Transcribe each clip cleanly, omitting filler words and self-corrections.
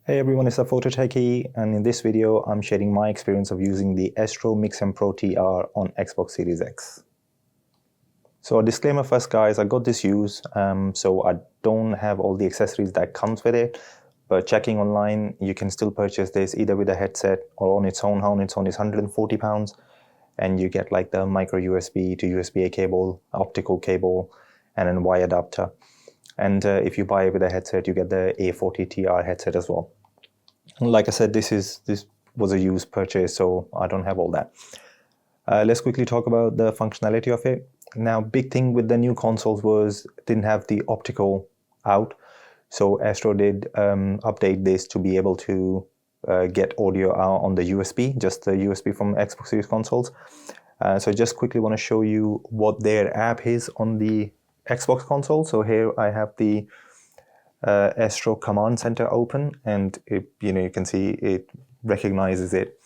Hey everyone, it's a Photo Techie, and in this video I'm sharing my experience of using the Astro Mixamp Pro TR on Xbox Series X. So a disclaimer first guys, I got this used, so I don't have all the accessories that comes with it, but checking online you can still purchase this either with a headset or on its own. On its own is £140, and you get like the micro USB to USB-A cable, optical cable, and a Y adapter. And if you buy it with a headset, you get the A40 TR headset as well. Like I said, this was a used purchase, so I don't have all that. Let's quickly talk about the functionality of it. Now, big thing with the new consoles was didn't have the optical out, so Astro did update this to be able to get audio out on the USB, just the USB from Xbox Series consoles. So I just quickly want to show you what their app is on the Xbox console. So here I have the Astro Command Center open, and you can see it recognizes it,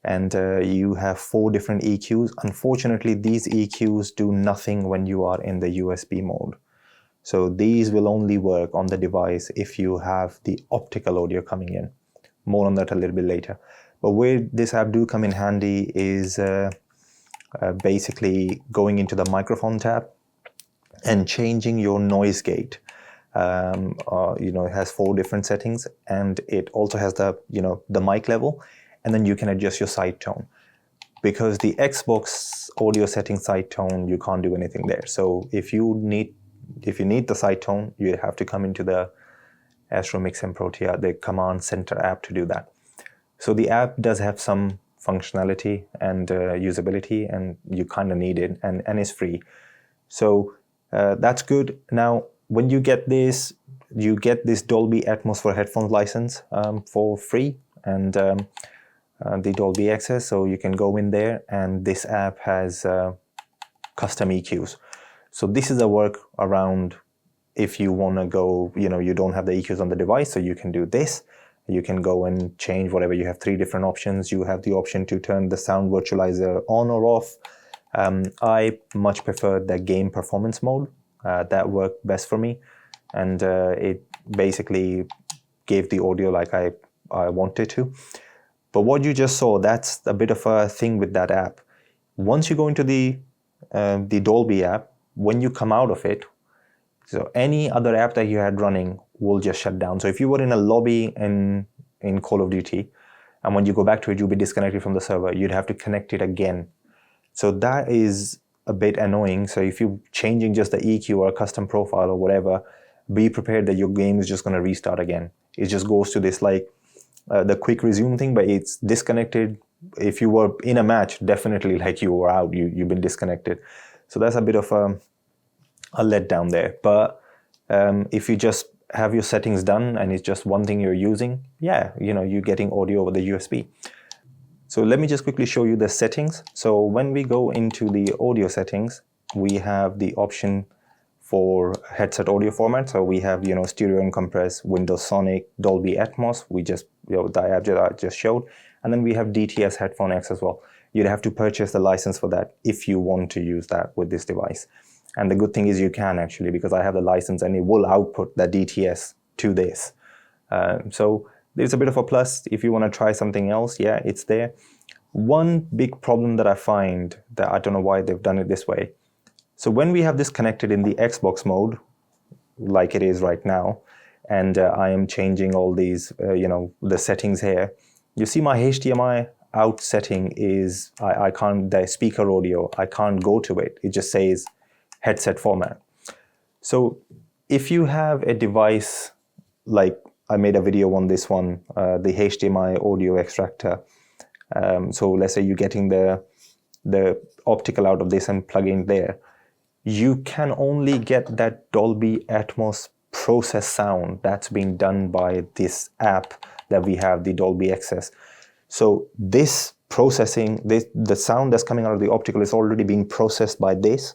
and you have 4 different EQs. Unfortunately, these EQs do nothing when you are in the USB mode, so these will only work on the device if you have the optical audio coming in. More on that a little bit later. But where this app do come in handy is basically going into the microphone tab and changing your noise gate. It has 4 different settings, and it also has the the mic level, and then you can adjust your side tone. Because the Xbox audio setting side tone, you can't do anything there. So if you need the side tone, you have to come into the Astro Mixamp Pro TR, the Command Center app, to do that. So the app does have some functionality and usability, and you kind of need it, and it's free. So that's good. Now, when you get this Dolby Atmos for headphones license for free, and the Dolby Access, so you can go in there, and this app has custom EQs. So this is a workaround if you want to go, you don't have the EQs on the device, so you can do this. You can go and change whatever. You have 3 different options. You have the option to turn the sound virtualizer on or off. I much prefer the game performance mode. That worked best for me, and it basically gave the audio like I wanted to. But what you just saw, that's a bit of a thing with that app. Once you go into the Dolby app, when you come out of it, so any other app that you had running will just shut down. So if you were in a lobby in Call of Duty, and when you go back to it, you'll be disconnected from the server. You'd have to connect it again. So that is a bit annoying. So if you're changing just the EQ or a custom profile or whatever, be prepared that your game is just going to restart again. It just goes to this like the quick resume thing, but it's disconnected. If you were in a match, definitely like you were out, you've been disconnected. So that's a bit of a letdown there. But if you just have your settings done and it's just one thing you're using, yeah, you're getting audio over the USB. So let me just quickly show you the settings. So when we go into the audio settings, we have the option for headset audio format. So we have, stereo and compress, Windows Sonic, Dolby Atmos. We just, the app that I just showed. And then we have DTS Headphone X as well. You'd have to purchase the license for that if you want to use that with this device. And the good thing is you can actually, because I have the license and it will output the DTS to this. So there's a bit of a plus. If you want to try something else, yeah, it's there. One big problem that I find, that I don't know why they've done it this way. So when we have this connected in the Xbox mode, like it is right now, and I am changing all these, the settings here, you see my HDMI out setting is, I can't, the speaker audio, I can't go to it. It just says headset format. So if you have a device like, I made a video on this one, the HDMI audio extractor. So let's say you're getting the optical out of this and plug in there. You can only get that Dolby Atmos process sound that's being done by this app that we have, the Dolby Access. So this processing, the sound that's coming out of the optical is already being processed by this.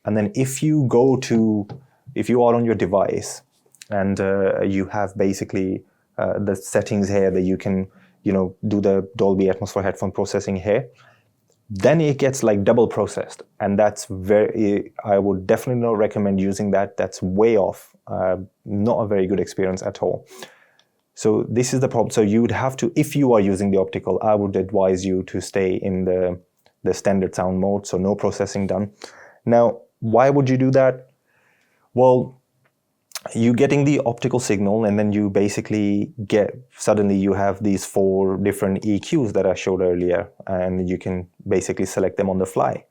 And then if you are on your device, and you have basically the settings here that you can, do the Dolby Atmos for headphone processing here, then it gets like double processed. And that's I would definitely not recommend using that. That's way off. Not a very good experience at all. So this is the problem. So you would have to, if you are using the optical, I would advise you to stay in the standard sound mode, so no processing done. Now, why would you do that? Well, you're getting the optical signal, and then you basically suddenly you have these 4 different EQs that I showed earlier, and you can basically select them on the fly.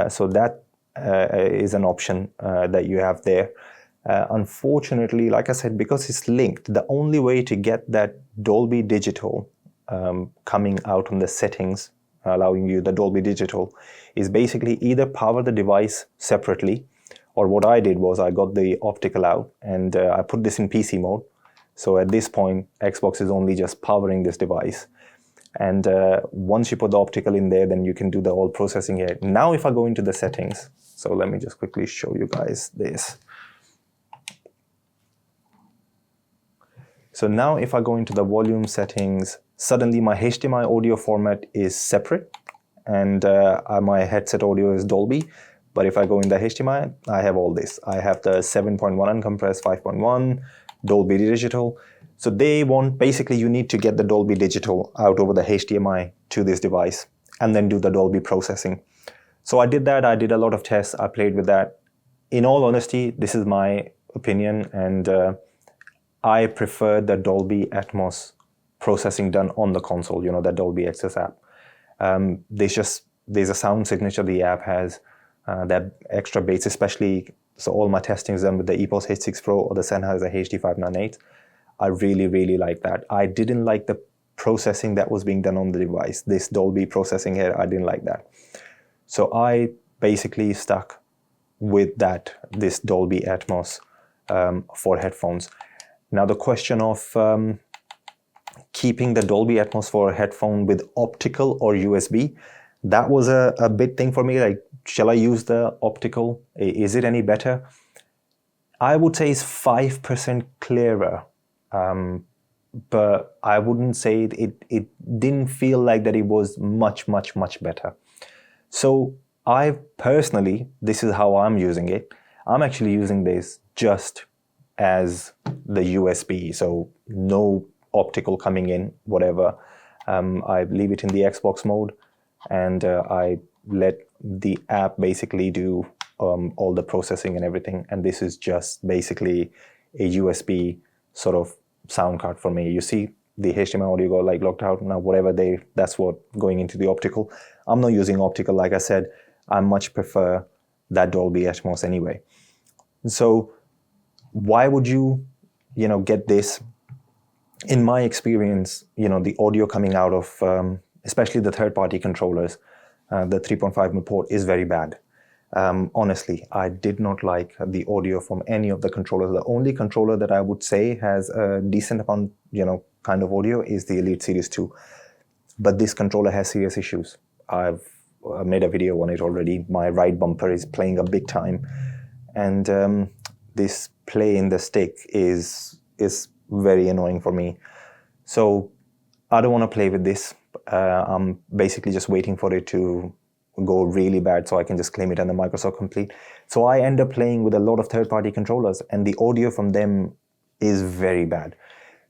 So that is an option that you have there. Unfortunately, like I said, because it's linked, the only way to get that Dolby Digital coming out on the settings, allowing you the Dolby Digital, is basically either power the device separately, or what I did was I got the optical out and I put this in PC mode. So at this point, Xbox is only just powering this device. And once you put the optical in there, then you can do the whole processing here. Now if I go into the settings, so let me just quickly show you guys this. So now if I go into the volume settings, suddenly my HDMI audio format is separate, and my headset audio is Dolby. But if I go in the HDMI, I have all this. I have the 7.1 uncompressed, 5.1, Dolby Digital. So basically you need to get the Dolby Digital out over the HDMI to this device and then do the Dolby processing. So I did that. I did a lot of tests. I played with that. In all honesty, this is my opinion, and I prefer the Dolby Atmos processing done on the console, the Dolby Access app. There's a sound signature the app has, that extra bass, especially, so all my testing is done with the EPOS H6 Pro or the Sennheiser HD598. I really, really like that. I didn't like the processing that was being done on the device. This Dolby processing here, I didn't like that. So I basically stuck with this Dolby Atmos for headphones. Now the question of keeping the Dolby Atmos for a headphone with optical or USB, that was a big thing for me. Like, shall I use the optical? Is it any better? I would say it's 5% clearer, but I wouldn't say it didn't feel like that it was much, much, much better. So I personally, this is how I'm using it. I'm actually using this just as the USB, so no optical coming in, whatever. I leave it in the Xbox mode, and I let the app basically do all the processing and everything. And this is just basically a USB sort of sound card for me. You see the HDMI audio got like locked out. Now whatever that's what going into the optical. I'm not using optical, like I said. I much prefer that Dolby Atmos anyway. So why would you get this? In my experience, the audio coming out of especially the third-party controllers, the 3.5mm port is very bad. Honestly, I did not like the audio from any of the controllers. The only controller that I would say has a decent amount, kind of audio is the Elite Series 2. But this controller has serious issues. I've made a video on it already. My right bumper is playing a big time, and this play in the stick is very annoying for me. So I don't want to play with this. I'm basically just waiting for it to go really bad so I can just claim it under Microsoft Complete. So I end up playing with a lot of third-party controllers, and the audio from them is very bad.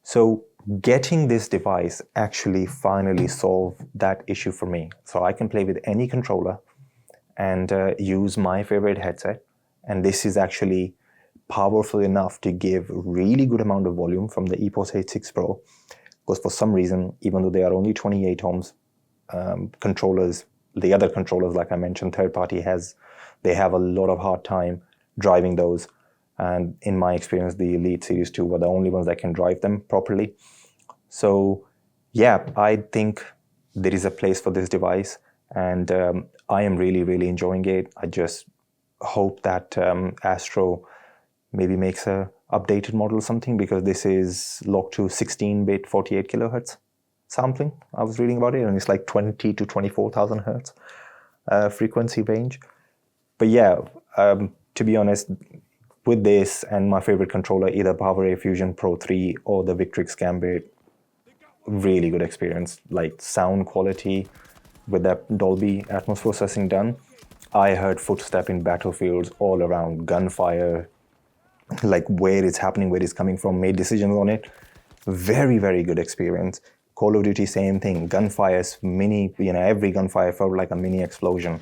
So getting this device actually finally solved that issue for me. So I can play with any controller and use my favorite headset. And this is actually powerful enough to give really good amount of volume from the EPOS H6 Pro. Because for some reason, even though they are only 28 ohms, controllers, the other controllers, like I mentioned, third party they have a lot of hard time driving those. And in my experience, the Elite Series 2 were the only ones that can drive them properly. So yeah, I think there is a place for this device, and I am really, really enjoying it. I just hope that Astro maybe makes a updated model or something, because this is locked to 16-bit 48 kilohertz sampling. I was reading about it, and it's like 20 to 24,000 hertz frequency range. But yeah, to be honest, with this and my favorite controller, either PowerA Fusion Pro 3 or the Victrix Gambit, really good experience. Like sound quality with that Dolby Atmos processing done. I heard footsteps in battlefields all around, gunfire, like where it's happening, where it's coming from, made decisions on it. Very, very good experience. Call of Duty, same thing. Gunfires, mini, every gunfire felt like a mini explosion.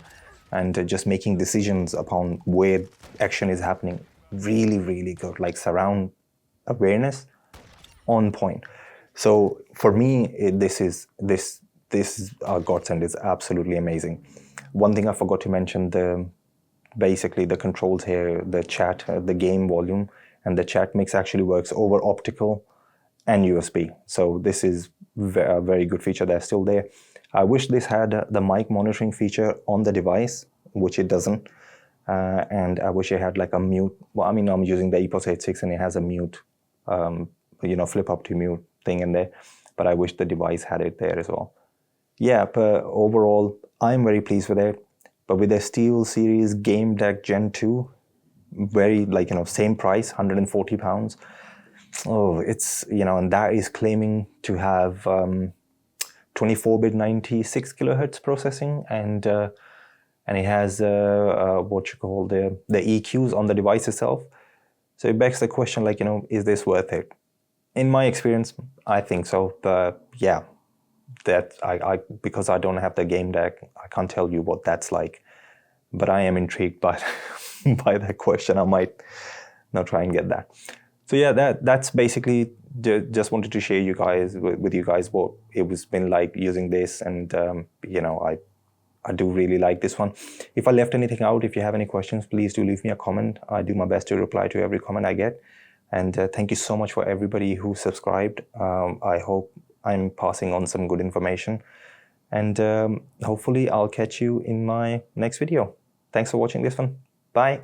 And just making decisions upon where action is happening. Really, really good. Like surround awareness, on point. So for me, this godsend is absolutely amazing. One thing I forgot to mention, basically the controls here, the chat, the game volume, and the chat mix actually works over optical and USB. So this is a very good feature that's still there. I wish this had the mic monitoring feature on the device, which it doesn't. And I wish it had like a mute. Well, I mean, I'm using the EPOS 86 and it has a mute, flip up to mute thing in there. But I wish the device had it there as well. Yeah, but overall, I'm very pleased with it. But with the SteelSeries Game Deck Gen 2, very same price, £140. Oh, it's, and that is claiming to have 24-bit 96 kilohertz processing, and it has what you call the EQs on the device itself. So it begs the question, is this worth it? In my experience, I think so. But yeah, that I because I don't have the game deck, I can't tell you what that's like. But I am intrigued by by that question. I might now try and get that. So yeah, that's basically just wanted to share with you guys what it was been like using this, and I do really like this one. If I left anything out, if you have any questions, please do leave me a comment. I do my best to reply to every comment I get. And thank you so much for everybody who subscribed. I hope I'm passing on some good information. And hopefully I'll catch you in my next video. Thanks for watching this one. Bye.